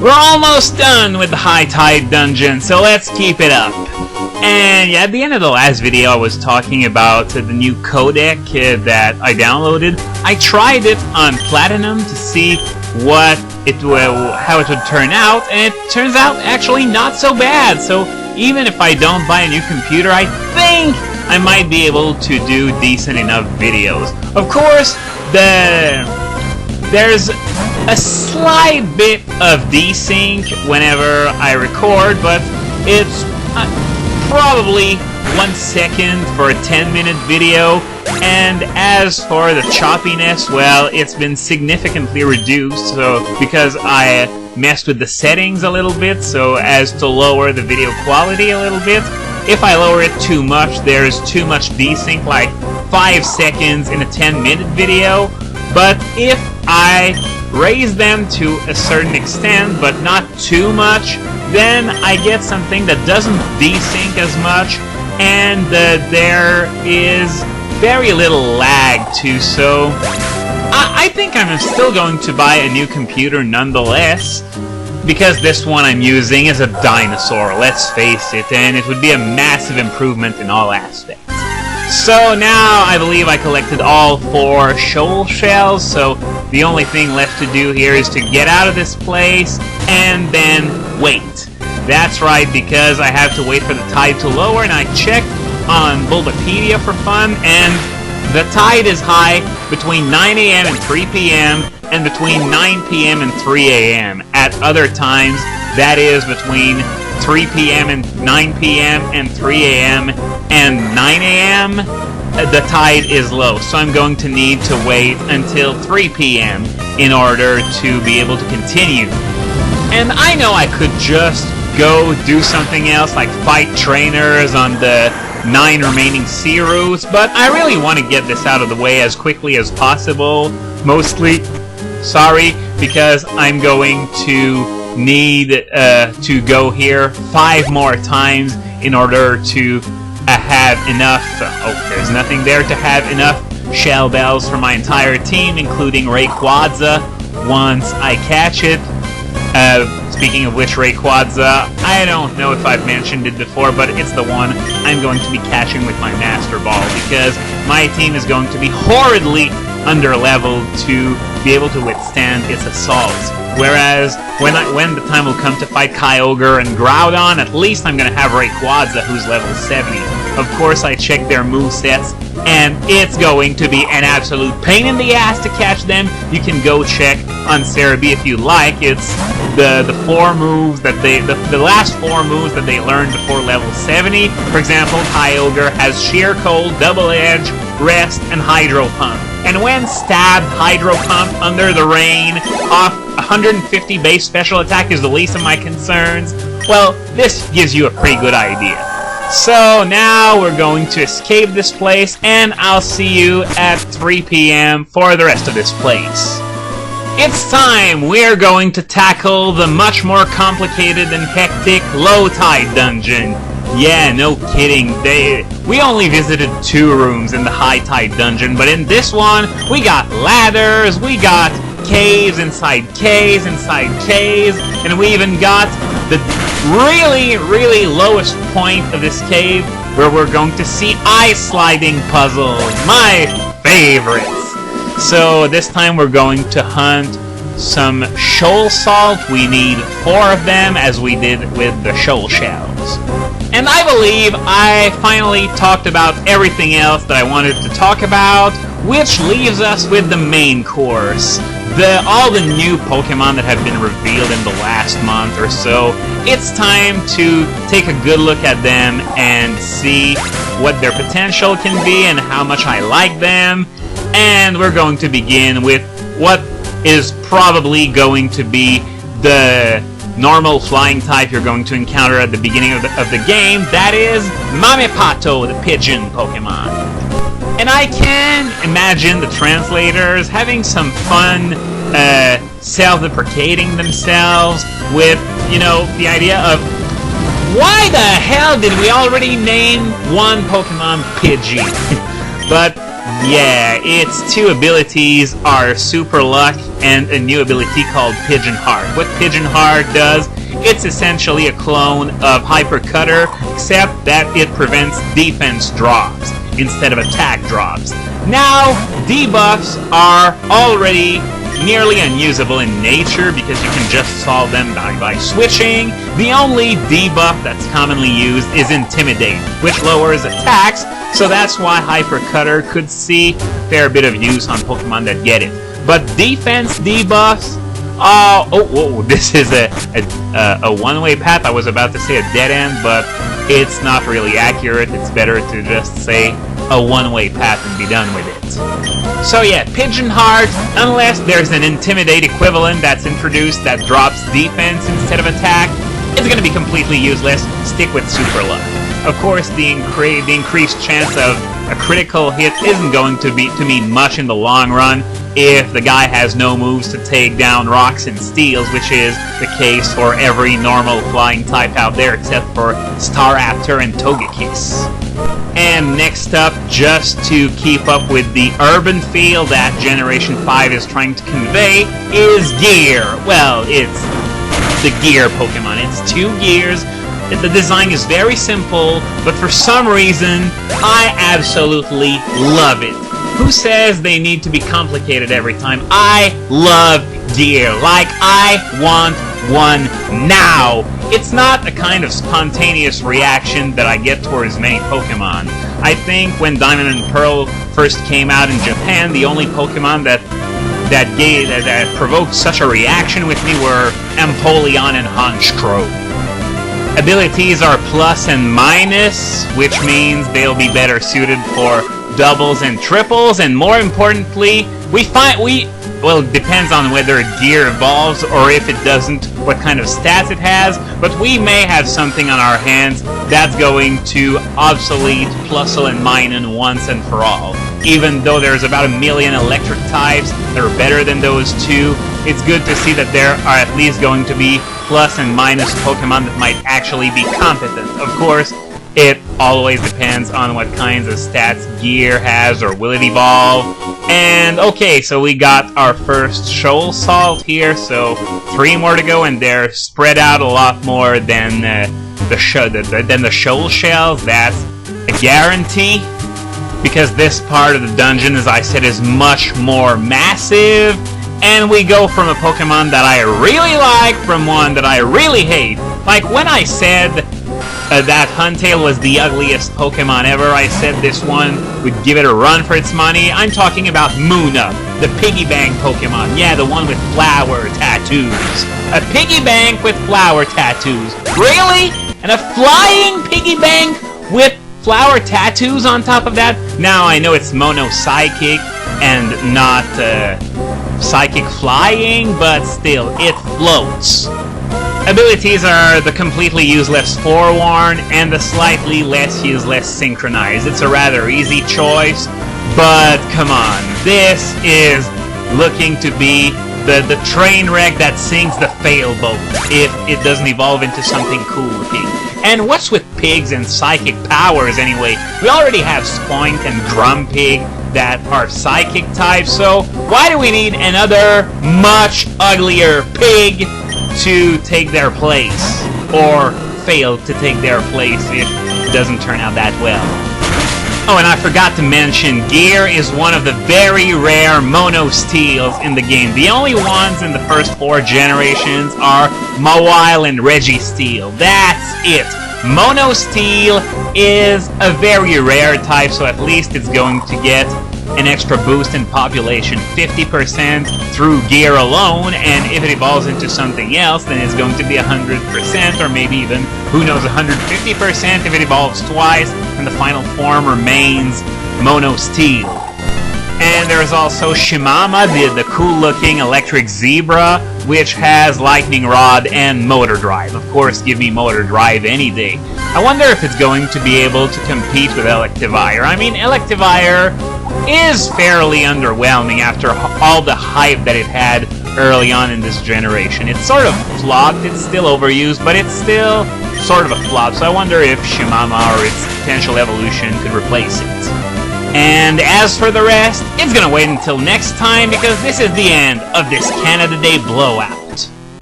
We're almost done with the High Tide Dungeon, so let's keep it up. And yeah, at the end of the last video I was talking about the new codec that I downloaded. I tried it on Platinum to see how it would turn out, and it turns out actually not so bad. So even if I don't buy a new computer, I think I might be able to do decent enough videos. Of course, there's a slight bit of desync whenever I record, but it's probably 1 second for a 10-minute video. And as for the choppiness, well, it's been significantly reduced, so because I messed with the settings a little bit so as to lower the video quality a little bit. If I lower it too much, there's too much desync, like 5 seconds in a 10-minute video. But if I raise them to a certain extent, but not too much, then I get something that doesn't desync as much, and there is very little lag too, so I think I'm still going to buy a new computer nonetheless, because this one I'm using is a dinosaur, let's face it, and it would be a massive improvement in all aspects. So now I believe I collected all 4 shoal shells, so the only thing left to do here is to get out of this place and then wait. That's right, because I have to wait for the tide to lower, and I checked on Bulbapedia for fun, and the tide is high between 9 AM and 3 PM, and between 9 PM and 3 AM. At other times, that is between 3 PM and 9 PM and 3 AM and 9 AM, the tide is low. So I'm going to need to wait until 3 PM in order to be able to continue. And I know I could just go do something else, like fight trainers on the 9 remaining sea routes, but I really want to get this out of the way as quickly as possible. Mostly, because I'm going to need to go here 5 more times in order to have enough, there's nothing there, to have enough shell bells for my entire team, including Rayquaza, once I catch it. Speaking of which, Rayquaza, I don't know if I've mentioned it before, but it's the one I'm going to be catching with my Master Ball, because my team is going to be horridly under-leveled to be able to withstand its assaults. Whereas, when the time will come to fight Kyogre and Groudon, at least I'm going to have Rayquaza, who's level 70. Of course, I checked their movesets, and it's going to be an absolute pain in the ass to catch them. You can go check on Cerebi if you like. It's the 4 moves that the last 4 moves that they learned before level 70. For example, Kyogre has Sheer Cold, Double Edge, Rest, and Hydro Pump. And when stabbed, Hydro Pump under the rain off 150 base special attack is the least of my concerns. Well, this gives you a pretty good idea. So now we're going to escape this place, and I'll see you at 3 PM for the rest of this place. It's time! We're going to tackle the much more complicated and hectic Low Tide Dungeon. Yeah, no kidding, we only visited 2 rooms in the High Tide Dungeon, but in this one, we got ladders, we got caves inside caves inside caves, and we even got the really, really lowest point of this cave, where we're going to see ice sliding puzzles, my favorites. So this time we're going to hunt some shoal salt. We need 4 of them, as we did with the shoal shells. And I believe I finally talked about everything else that I wanted to talk about, which leaves us with the main course. All the new Pokémon that have been revealed in the last month or so. It's time to take a good look at them and see what their potential can be and how much I like them. And we're going to begin with what is probably going to be the normal flying type you're going to encounter at the beginning of the game. That is Mamepato, the pigeon Pokemon. And I can imagine the translators having some fun self-deprecating themselves with, the idea of, why the hell did we already name one Pokemon Pidgey? But Yeah, its two abilities are Super Luck and a new ability called Pigeon Heart. What Pigeon Heart does, it's essentially a clone of Hyper Cutter, except that it prevents defense drops instead of attack drops. Now, debuffs are already nearly unusable in nature because you can just solve them by switching. The only debuff that's commonly used is Intimidate, which lowers attacks, so that's why Hyper Cutter could see a fair bit of use on Pokemon that get it. But defense debuffs, this is a one-way path. I was about to say a dead end, but it's not really accurate. It's better to just say a one-way path and be done with it. So yeah, Pigeon Heart, unless there's an Intimidate equivalent that's introduced that drops defense instead of attack, it's going to be completely useless. Stick with Super Luck. Of course, the increased chance of a critical hit isn't going to mean much in the long run if the guy has no moves to take down rocks and steels, which is the case for every normal flying type out there except for Staraptor and Togekiss. And next up, just to keep up with the urban feel that Generation 5 is trying to convey, is Gear. Well, it's the Gear Pokemon. It's 2 gears. The design is very simple, but for some reason, I absolutely love it. Who says they need to be complicated every time? I love Gear. Like, I want one now. It's not a kind of spontaneous reaction that I get towards main Pokemon. I think when Diamond and Pearl first came out in Japan, the only Pokemon that provoked such a reaction with me were Empoleon and Honchkrow. Abilities are plus and minus, which means they'll be better suited for doubles and triples, and more importantly, well, it depends on whether Gear evolves or if it doesn't, what kind of stats it has, but we may have something on our hands that's going to obsolete Plusle and Minun once and for all. Even though there's about 1 million electric types that are better than those two, it's good to see that there are at least going to be plus and minus Pokemon that might actually be competent. Of course, it always depends on what kinds of stats Gear has or will it evolve. And okay, so we got our first Shoal Salt here, so 3 more to go, and they're spread out a lot more than the Shoal Shells. That's a guarantee, because this part of the dungeon, as I said, is much more massive. And we go from a Pokemon that I really like from one that I really hate. Like when I said that Huntail was the ugliest Pokemon ever, I said this one would give it a run for its money. I'm talking about Munna, the piggy bank Pokemon. Yeah, the one with flower tattoos. A piggy bank with flower tattoos. Really? And a flying piggy bank with flower tattoos on top of that? Now I know it's mono psychic and not psychic flying, but still, it floats. Abilities are the completely useless Forewarn and the slightly less useless Synchronize. It's a rather easy choice, but come on, this is looking to be the train wreck that sinks the failboat if it doesn't evolve into something cool looking. And what's with pigs and psychic powers anyway? We already have Spoink and Drumpig that are psychic types, so why do we need another much uglier pig to take their place? Or fail to take their place if it doesn't turn out that well. Oh, and I forgot to mention, Gear is one of the very rare Mono Steels in the game. The only ones in the first 4 generations are Mawile and Registeel. That's it. Mono Steel is a very rare type, so at least it's going to get an extra boost in population, 50% through Gear alone, and if it evolves into something else, then it's going to be 100%, or maybe even, who knows, 150% if it evolves twice, and the final form remains Mono Steel. And there's also Shimama, the cool-looking electric zebra, which has Lightning Rod and Motor Drive. Of course, give me Motor Drive any day. I wonder if it's going to be able to compete with Electivire. I mean, Electivire is fairly underwhelming after all the hype that it had early on in this generation. It's sort of flopped, it's still overused, but it's still sort of a flop, so I wonder if Shimama or its potential evolution could replace it. And as for the rest, it's gonna wait until next time because this is the end of this Canada Day blowout.